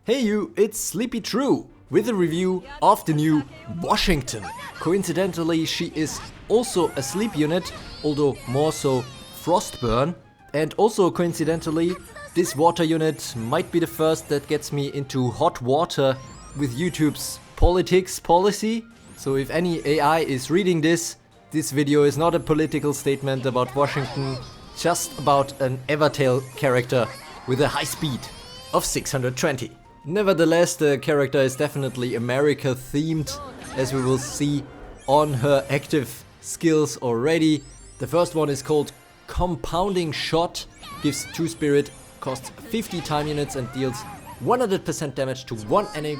Hey you, it's Sleepy True with a review of the new Washington. Coincidentally, she is also a sleep unit, although more so Frostburn. And also coincidentally, this water unit might be the first that gets me into hot water with YouTube's politics policy. So if any AI is reading this video is not a political statement about Washington, just about an Evertale character with a high speed of 620. Nevertheless, the character is definitely America themed, as we will see on her active skills already. The first one is called Compounding Shot, gives 2 spirit, costs 50 time units and deals 100% damage to one enemy,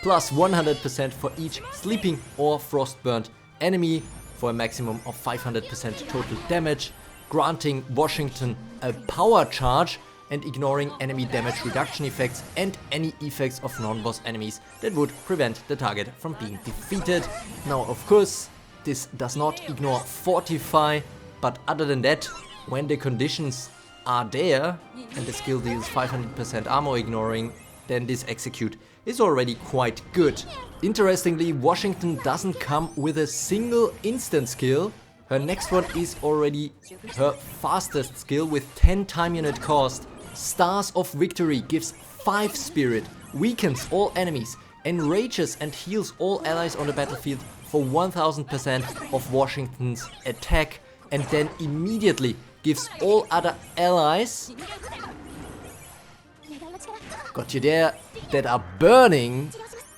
plus 100% for each sleeping or frostburnt enemy for a maximum of 500% total damage, granting Washington a power charge and ignoring enemy damage reduction effects and any effects of non-boss enemies that would prevent the target from being defeated. Now, of course, this does not ignore Fortify, but other than that, when the conditions are there and the skill deals 500% armor ignoring, then this execute is already quite good. Interestingly, Washington doesn't come with a single instant skill. Her next one is already her fastest skill with 10 time unit cost. Stars of Victory gives 5 spirit, weakens all enemies, enrages and heals all allies on the battlefield for 1000% of Washington's attack, and then immediately gives all other allies, got you there, that are burning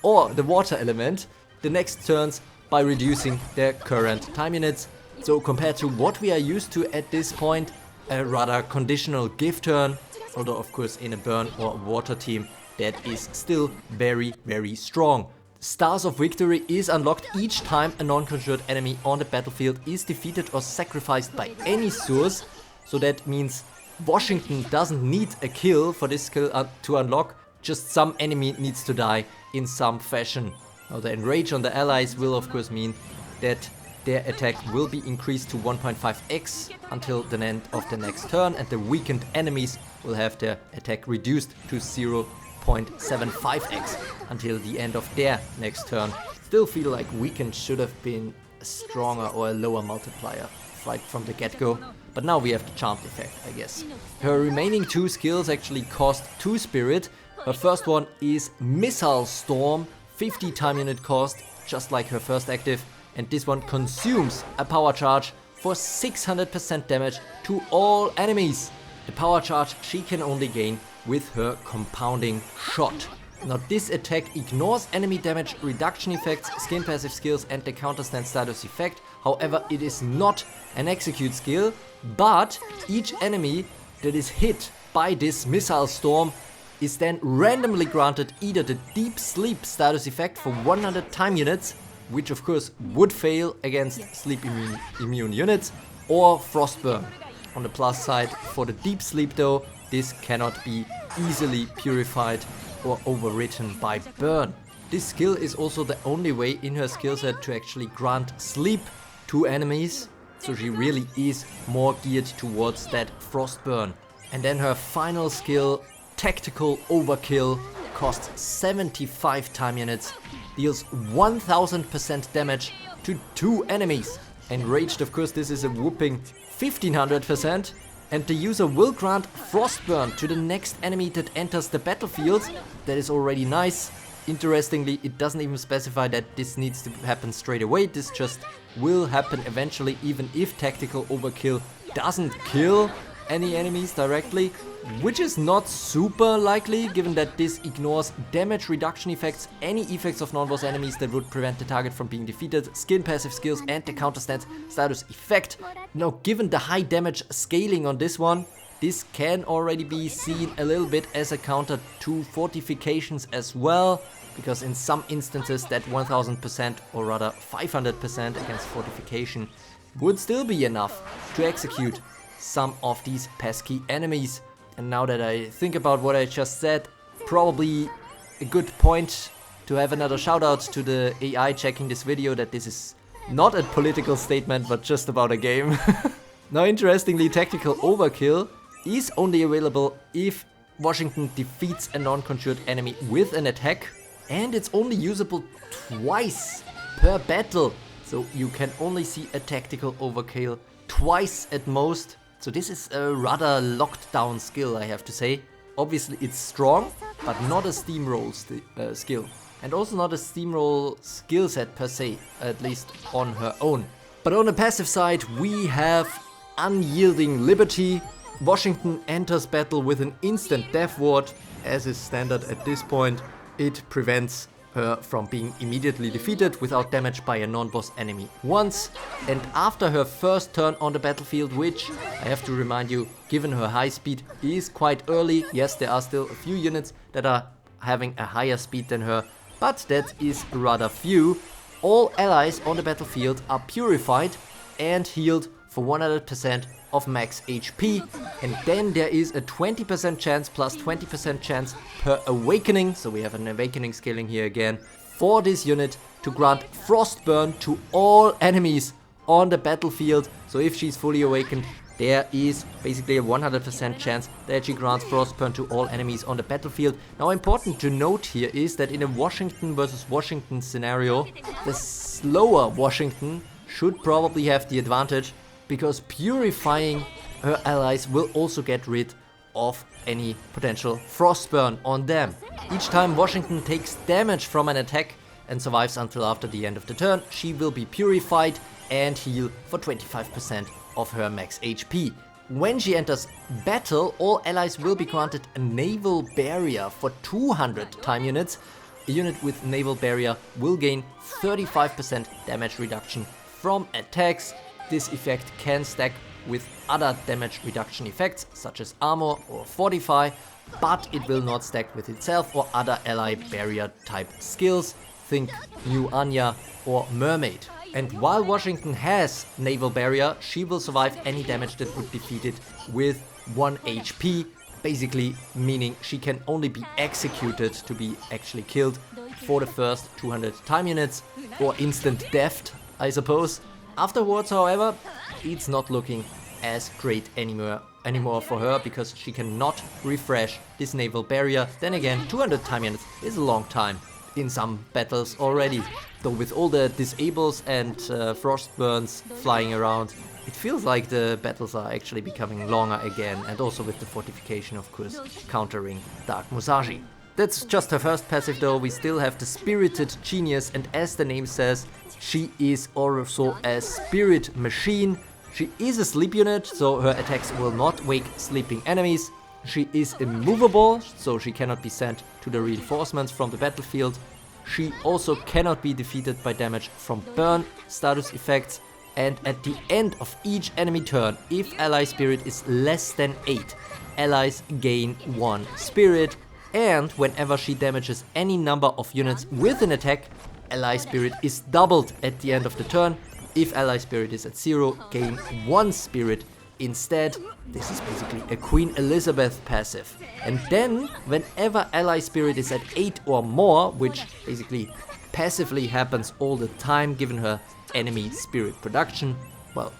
or the water element, the next turns by reducing their current time units. So compared to what we are used to at this point, a rather conditional give turn, although of course in a burn or water team that is still very, very strong. Stars of Victory is unlocked each time a non-conjured enemy on the battlefield is defeated or sacrificed by any source. So that means Washington doesn't need a kill for this skill to unlock, just some enemy needs to die in some fashion. Now the enrage on the allies will of course mean that their attack will be increased to 1.5x until the end of the next turn, and the weakened enemies will have their attack reduced to 0.75x until the end of their next turn. Still feel like weakened should have been a stronger or a lower multiplier right from the get-go, but now we have the charmed effect, I guess. Her remaining 2 skills actually cost 2 spirit. Her first one is Missile Storm, 50 time unit cost, just like her first active, and this one consumes a power charge for 600% damage to all enemies. The power charge she can only gain with her Compounding Shot. Now this attack ignores enemy damage reduction effects, skin passive skills and the counterstand status effect. However, it is not an execute skill, but each enemy that is hit by this Missile Storm is then randomly granted either the Deep Sleep status effect for 100 time units, which of course would fail against sleep immune units, or Frostburn. On the plus side, for the Deep Sleep though, this cannot be easily purified or overwritten by burn. This skill is also the only way in her skill set to actually grant sleep to enemies, so she really is more geared towards that Frostburn. And then her final skill, Tactical Overkill, costs 75 time units, deals 1000% damage to 2 enemies. Enraged, of course, this is a whooping 1500%, and the user will grant Frostburn to the next enemy that enters the battlefield. That is already nice. Interestingly, it doesn't even specify that this needs to happen straight away. This just will happen eventually, even if Tactical Overkill doesn't kill any enemies directly, which is not super likely given that this ignores damage reduction effects, any effects of non-boss enemies that would prevent the target from being defeated, skin passive skills and the counterstand status effect. Now given the high damage scaling on this one, this can already be seen a little bit as a counter to fortifications as well, because in some instances that 1000% or rather 500% against fortification would still be enough to execute some of these pesky enemies. And now that I think about what I just said, probably a good point to have another shout out to the AI checking this video that this is not a political statement but just about a game. Now interestingly, Tactical Overkill is only available if Washington defeats a non-conjured enemy with an attack, and it's only usable twice per battle. So you can only see a tactical overkill twice at most. So this is a rather locked down skill, I have to say. Obviously it's strong, but not a steamroll skill. And also not a steamroll skill set per se, at least on her own. But on the passive side we have Unyielding Liberty. Washington enters battle with an instant death ward. As is standard at this point, it prevents her from being immediately defeated without damage by a non-boss enemy once. And after her first turn on the battlefield, which I have to remind you, given her high speed, is quite early. Yes, there are still a few units that are having a higher speed than her, but that is rather few. All allies on the battlefield are purified and healed for 100% of max HP, and then there is a 20% chance plus 20% chance per awakening, so we have an awakening scaling here again, for this unit to grant Frostburn to all enemies on the battlefield. So if she's fully awakened, there is basically a 100% chance that she grants Frostburn to all enemies on the battlefield. Now important to note here is that in a Washington versus Washington scenario, the slower Washington should probably have the advantage, because purifying her allies will also get rid of any potential Frostburn on them. Each time Washington takes damage from an attack and survives until after the end of the turn, she will be purified and heal for 25% of her max HP. When she enters battle, all allies will be granted a naval barrier for 200 time units. A unit with naval barrier will gain 35% damage reduction from attacks. This effect can stack with other damage reduction effects such as armor or fortify, but it will not stack with itself or other ally barrier type skills. Think New Anya or Mermaid. And while Washington has naval barrier, she will survive any damage that would defeat it with 1 HP, basically meaning she can only be executed to be actually killed for the first 200 time units, or instant death, I suppose. Afterwards, however, it's not looking as great anymore for her, because she cannot refresh this naval barrier. Then again, 200 time units is a long time in some battles already. Though with all the disables and frostburns flying around, it feels like the battles are actually becoming longer again, and also with the fortification, of course, countering Dark Musashi. That's just her first passive though. We still have the Spirited Genius, and as the name says, she is also a spirit machine. She is a sleep unit, so her attacks will not wake sleeping enemies. She is immovable, so she cannot be sent to the reinforcements from the battlefield. She also cannot be defeated by damage from burn status effects. And at the end of each enemy turn, if ally spirit is less than 8, allies gain 1 spirit. And whenever she damages any number of units with an attack, ally spirit is doubled at the end of the turn. If ally spirit is at 0, gain 1 spirit instead. This is basically a Queen Elizabeth passive. And then, whenever ally spirit is at 8 or more, which basically passively happens all the time given her enemy spirit production, well,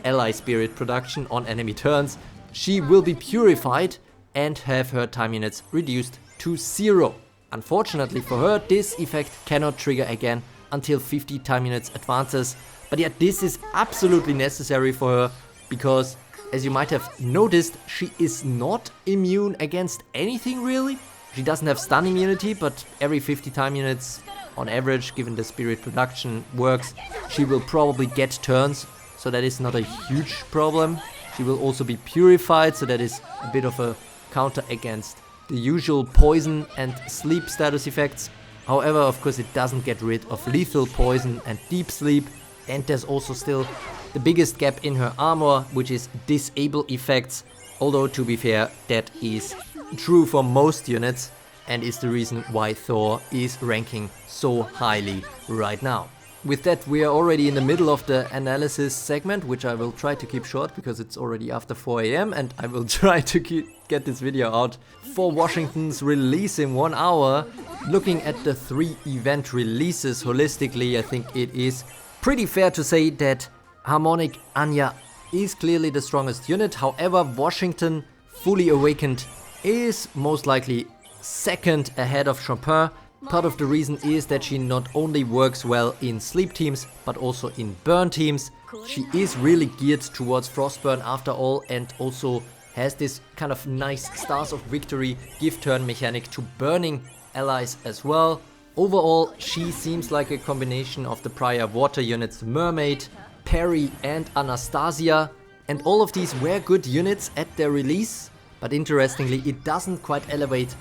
ally spirit production on enemy turns, she will be purified and have her time units reduced to 0. Unfortunately for her, this effect cannot trigger again until 50 time units advances. But yet this is absolutely necessary for her, because as you might have noticed, she is not immune against anything really. She doesn't have stun immunity, but every 50 time units on average, given the spirit production works, she will probably get turns, so that is not a huge problem. She will also be purified, so that is a bit of a counter against the usual poison and sleep status effects. However, of course, it doesn't get rid of lethal poison and deep sleep. And there's also still the biggest gap in her armor, which is disable effects. Although, to be fair, that is true for most units and is the reason why Thor is ranking so highly right now. With that, we are already in the middle of the analysis segment, which I will try to keep short because it's already after 4 AM, and I will try to get this video out for Washington's release in 1 hour. Looking at the 3 event releases holistically, I think it is pretty fair to say that Harmonic Anya is clearly the strongest unit. However, Washington fully awakened is most likely second ahead of Chopin. Part of the reason is that she not only works well in sleep teams, but also in burn teams. She is really geared towards Frostburn after all, and also has this kind of nice Stars of Victory gift turn mechanic to burning allies as well. Overall, she seems like a combination of the prior water units Mermaid, Perry and Anastasia, and all of these were good units at their release, but interestingly it doesn't quite elevate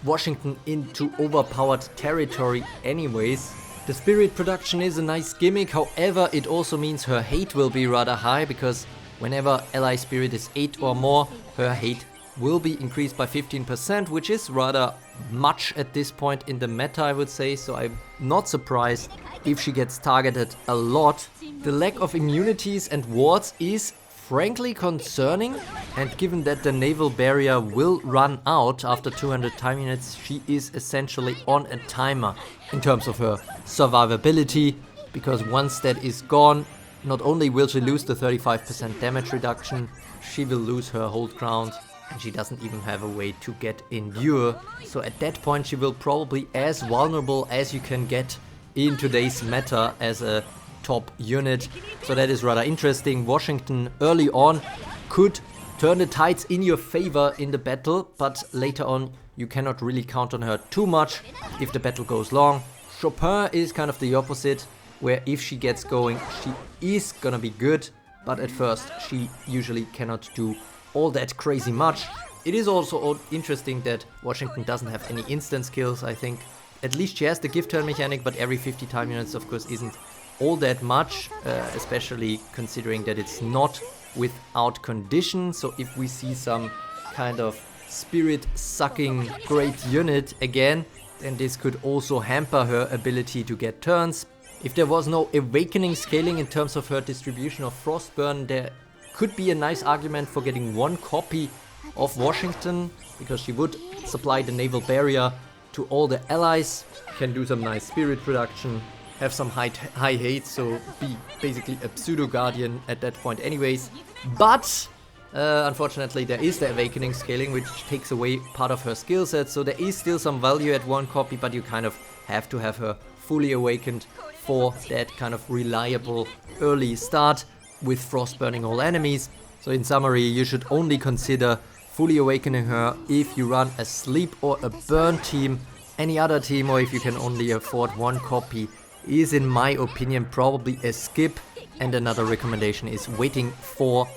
Washington into overpowered territory anyways. The spirit production is a nice gimmick, however it also means her hate will be rather high, because whenever ally spirit is 8 or more, her hate will be increased by 15%, which is rather much at this point in the meta, I would say, so I'm not surprised if she gets targeted a lot. The lack of immunities and wards is frankly concerning, and given that the naval barrier will run out after 200 time units, she is essentially on a timer in terms of her survivability, because once that is gone, not only will she lose the 35% damage reduction, she will lose her hold ground, and she doesn't even have a way to get endure. So at that point she will probably as vulnerable as you can get in today's meta as a top unit. So that is rather interesting. Washington early on could turn the tides in your favor in the battle, but later on you cannot really count on her too much if the battle goes long. Chopin is kind of the opposite, where if she gets going she is gonna be good, but at first she usually cannot do all that crazy much. It is also interesting that Washington doesn't have any instant skills. I think at least she has the gift turn mechanic, but every 50 time units of course isn't all that much, especially considering that it's not without condition. So if we see some kind of spirit sucking great unit again, then this could also hamper her ability to get turns. If there was no awakening scaling in terms of her distribution of Frostburn, there could be a nice argument for getting one copy of Washington, because she would supply the naval barrier to all the allies, can do some nice spirit production, have some high hate, so be basically a pseudo guardian at that point anyways. But unfortunately there is the awakening scaling, which takes away part of her skill set, so there is still some value at one copy, but you kind of have to have her fully awakened for that kind of reliable early start with frost burning all enemies. So in summary, you should only consider fully awakening her if you run a sleep or a burn team. Any other team, or if you can only afford one copy, is in my opinion probably a skip. And another recommendation is waiting for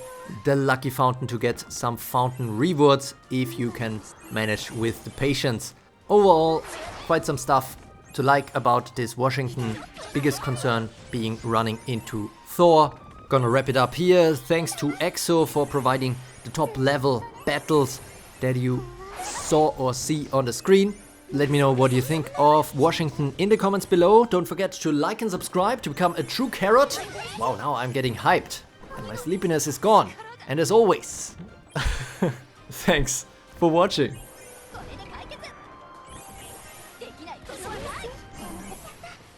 the lucky fountain to get some fountain rewards if you can manage with the patience. Overall, quite some stuff to like about this Washington, biggest concern being running into Thor. Gonna wrap it up here. Thanks to Exho for providing the top level battles that you saw or see on the screen. Let me know what you think of Washington in the comments below. Don't forget to like and subscribe to become a true carrot. Wow, now I'm getting hyped and my sleepiness is gone. And as always, thanks for watching.